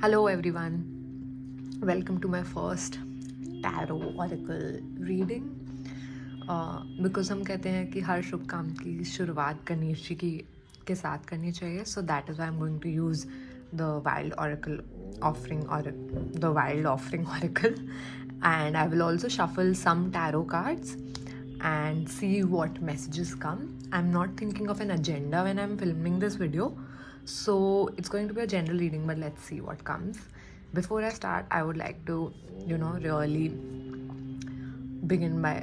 Hello everyone, welcome to my first tarot oracle reading. Because हम कहते हैं कि हर शुभ काम की शुरुआत गणेश जी की के साथ करनी चाहिए, so that is I am going to use the wild oracle offering और the wild offering oracle, and I will also shuffle some tarot cards and see what messages come. I'm not thinking of an agenda when I'm filming this video, so it's going to be a general reading, but let's see what comes. Before I start, I would like to, really begin by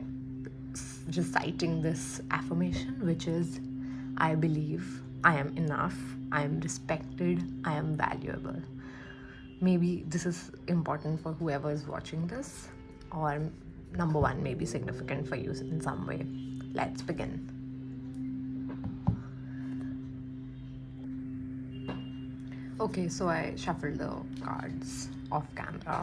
reciting this affirmation, which is I believe I am enough, I am respected, I am valuable. Maybe this is important for whoever is watching this, or number one, maybe significant for you in some way. Let's begin. Okay, so I shuffled the cards off camera,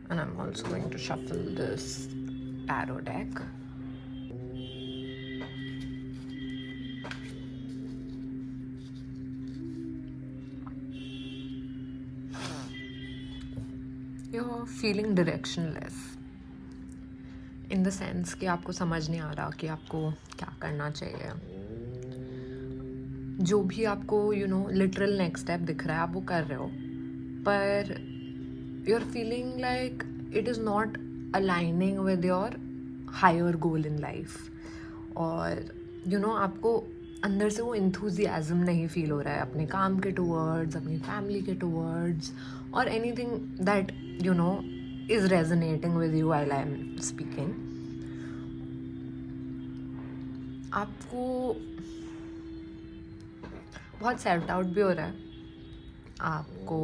and I'm also going to shuffle this tarot deck. You're feeling directionless in the sense कि आपको समझ नहीं आ रहा कि आपको क्या करना चाहिए. जो भी आपको लिटरल नेक्स्ट स्टेप दिख रहा है आप वो कर रहे हो, पर you are feeling like it is not aligning with your higher goal in life, और आपको अंदर से वो इंथुजियाज्म नहीं फील हो रहा है अपने काम के टूवर्ड्स, अपनी फैमिली के टूवर्ड्स, और anything that is resonating with you while I am speaking. आपको बहुत सेल्फ डाउट भी हो रहा है, आपको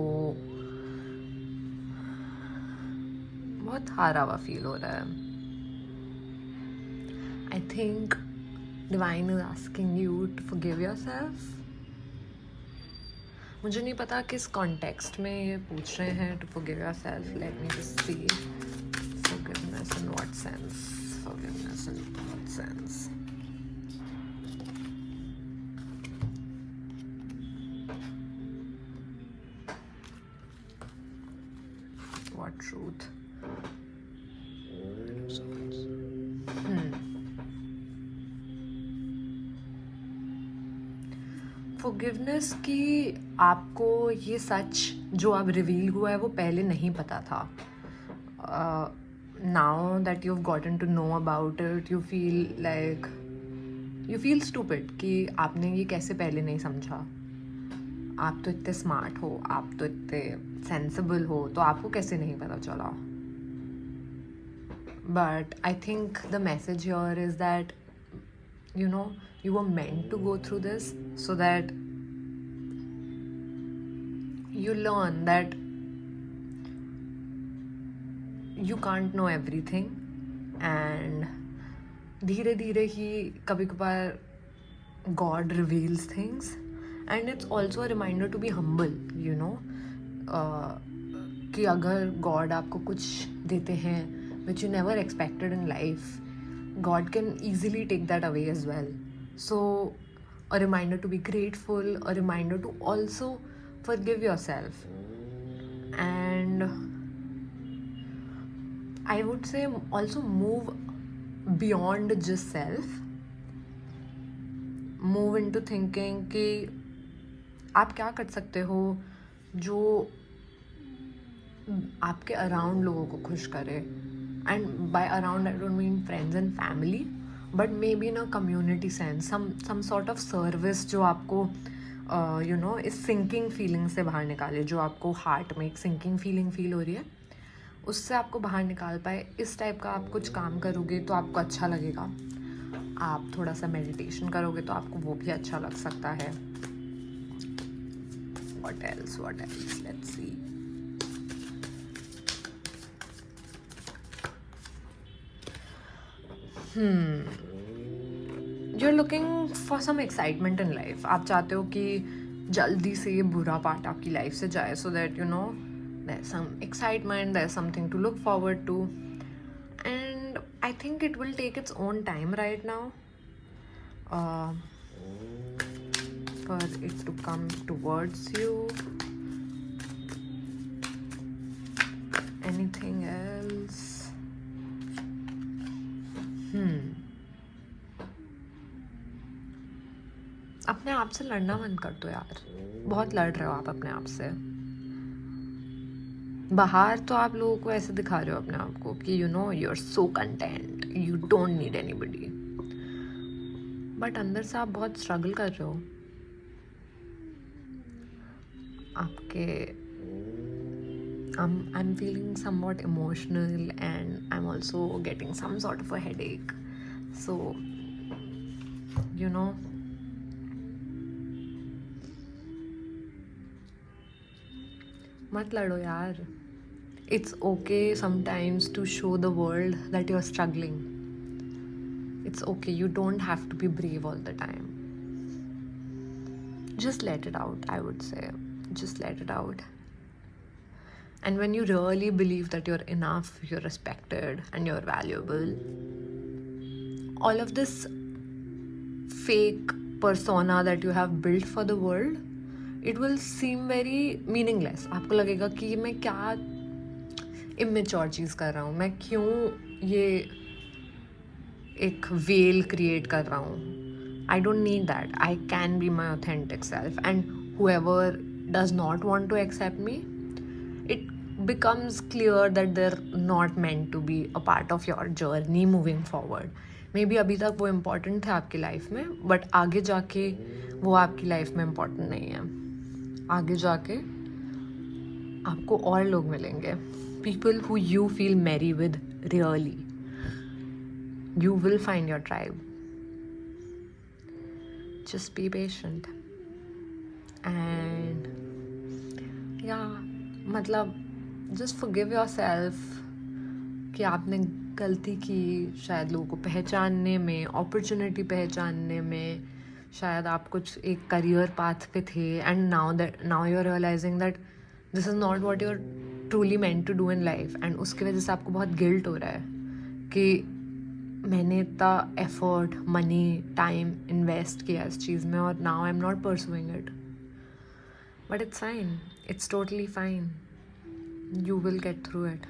बहुत हारा हुआ फील हो रहा है. I think divine is asking you to forgive yourself. मुझे नहीं पता किस कॉन्टेक्स्ट में ये पूछ रहे हैं to forgive yourself. Let me just see. Forgiveness in what sense? Forgiveness in what sense? What truth? Forgiveness की आपको ये सच जो अब रिवील हुआ है वो पहले नहीं पता था. Now that you have gotten to know about it, you feel stupid कि आपने ये कैसे पहले नहीं समझा. आप तो इतने स्मार्ट हो, आप तो इतने सेंसिबल हो, तो आपको कैसे नहीं पता चला. But I think the message here is that you were meant to go through this so that you learn that you can't know everything, and धीरे धीरे ही कभी कभार God reveals things, and it's also a reminder to be humble, कि अगर God आपको कुछ देते हैं which you never expected in life, God can easily take that away as well. So a reminder to be grateful, a reminder to also forgive yourself, and I would say also move beyond just self. Move into thinking कि आप क्या कर सकते हो जो आपके around लोगों को खुश करे. And by around I don't mean friends and family, but maybe in a community sense, some sort of service जो आपको इस sinking feeling से बाहर निकाले. जो आपको हार्ट में एक sinking feeling फील हो रही है, उससे आपको बाहर निकाल पाए. इस टाइप का आप कुछ काम करोगे तो आपको अच्छा लगेगा. आप थोड़ा सा मेडिटेशन करोगे तो आपको वो भी अच्छा लग सकता है. What else? Let's see. You're looking for some excitement in life. आप चाहते हो कि जल्दी से ये बुरा पार्ट आपकी लाइफ से जाए, so that there's some excitement, there's something to look forward to, and I think it will take its own time right now. for it to come towards you. Anything else? अपने आप से लड़ना बंद कर दो यार, बहुत लड़ रहे हो आप अपने आप से। बाहर तो आप लोगों को ऐसे दिखा रहे हो अपने आप को कि you know you are so content, you don't need anybody, but अंदर से आप बहुत स्ट्रगल कर रहे हो। आपके I'm feeling somewhat emotional and I'm also getting some sort of a headache. So, you know, मत लड़ो यार. It's okay sometimes to show the world that you're struggling. It's okay. You don't have to be brave all the time. Just let it out, I would say. Just let it out. And when you really believe that you're enough, you're respected, and you're valuable, all of this fake persona that you have built for the world, it will seem very meaningless. आपको लगेगा कि मैं क्या immature चीज़ कर रहा हूँ, मैं क्यों ये एक veil create कर रहा हूँ. I don't need that. I can be my authentic self, and whoever does not want to accept me, it becomes clear that they're not meant to be a part of your journey moving forward. Maybe अभी तक वो important थे आपकी life में, but आगे जाके वो आपकी लाइफ में important नहीं है. आगे जाके आपको और लोग मिलेंगे, people who you feel merry with really. You will find your tribe. Just be patient. And yeah, मतलब just forgive yourself कि आपने गलती की, शायद लोगों को पहचानने में, अपॉर्चुनिटी पहचानने में, शायद आप कुछ एक करियर पाथ पे थे, and now you are realizing that this is not what you are truly meant to do in life, and उसकी वजह से आपको बहुत गिल्ट हो रहा है कि मैंने इतना एफर्ट, मनी, टाइम इन्वेस्ट किया इस चीज़ में और now I am not pursuing it. But it's fine, it's totally fine. You will get through it.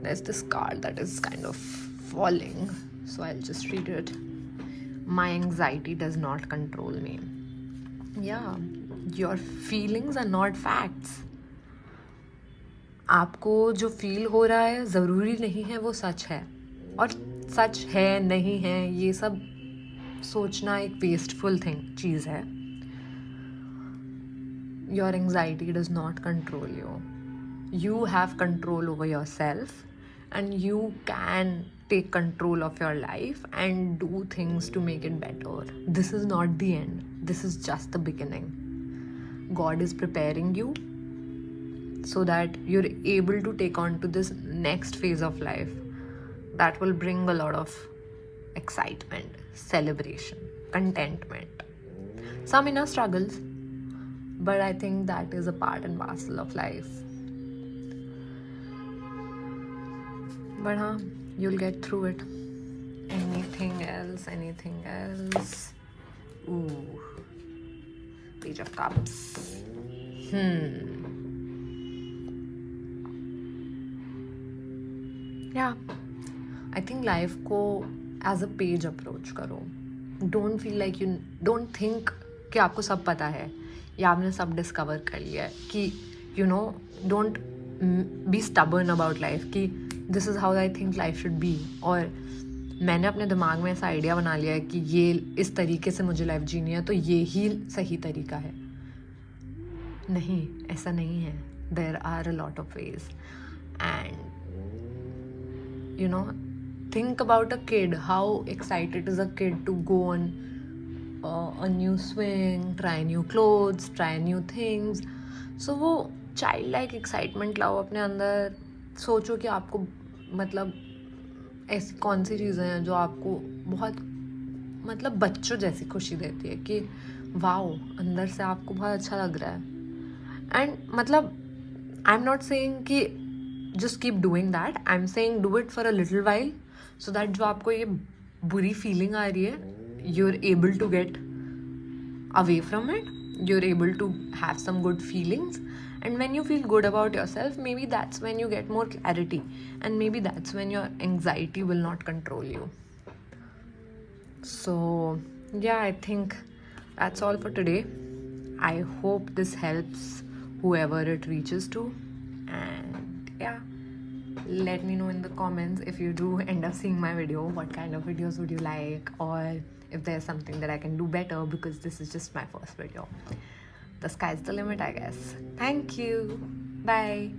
There's this card that is kind of falling, so I'll just read it. My anxiety does not control me. Yeah, your feelings are not facts. आपको जो feel हो रहा है ज़रूरी नहीं है वो सच है, और सच है नहीं है ये सब सोचना एक वेस्टफुल चीज़ है. Your anxiety does not control you. You have control over yourself, and you can take control of your life and do things to make it better. This is not the end. This is just the beginning. God is preparing you so that you're able to take on to this next phase of life that will bring a lot of excitement, celebration, contentment. Some inner struggles, but I think that is a part and parcel of life. But you'll get through it. Anything else? Ooh, Page of Cups. Yeah, I think life को as a page approach करो. Don't feel like don't think कि आपको सब पता है या आपने सब डिस्कवर कर लिया है, कि don't be stubborn about life कि this is how I think life should be, और मैंने अपने दिमाग में ऐसा आइडिया बना लिया है कि ये इस तरीके से मुझे लाइफ जीनी है तो ये ही सही तरीका है. नहीं, ऐसा नहीं है. There are a lot of ways, and think about a kid, how excited is a kid to go on a new swing, try new clothes, try new things. So वो चाइल्ड लाइक एक्साइटमेंट लाओ अपने अंदर. सोचो कि आपको मतलब ऐसी कौन सी चीज़ें हैं जो आपको बहुत मतलब बच्चों जैसी खुशी देती है कि वाओ, अंदर से आपको बहुत अच्छा लग रहा है. एंड मतलब आई एम नॉट सेइंग कि just keep doing that, I am saying do it for a little while, so that जो आपको ये बुरी फीलिंग आ रही है, you are able to get away from it, you're able to have some good feelings. And when you feel good about yourself, maybe that's when you get more clarity, and maybe that's when your anxiety will not control you. So, yeah, I think that's all for today. I hope this helps whoever it reaches to. And yeah, let me know in the comments if you do end up seeing my video, what kind of videos would you like, or if there's something that I can do better, because this is just my first video. The sky's the limit, I guess. Thank you. Bye.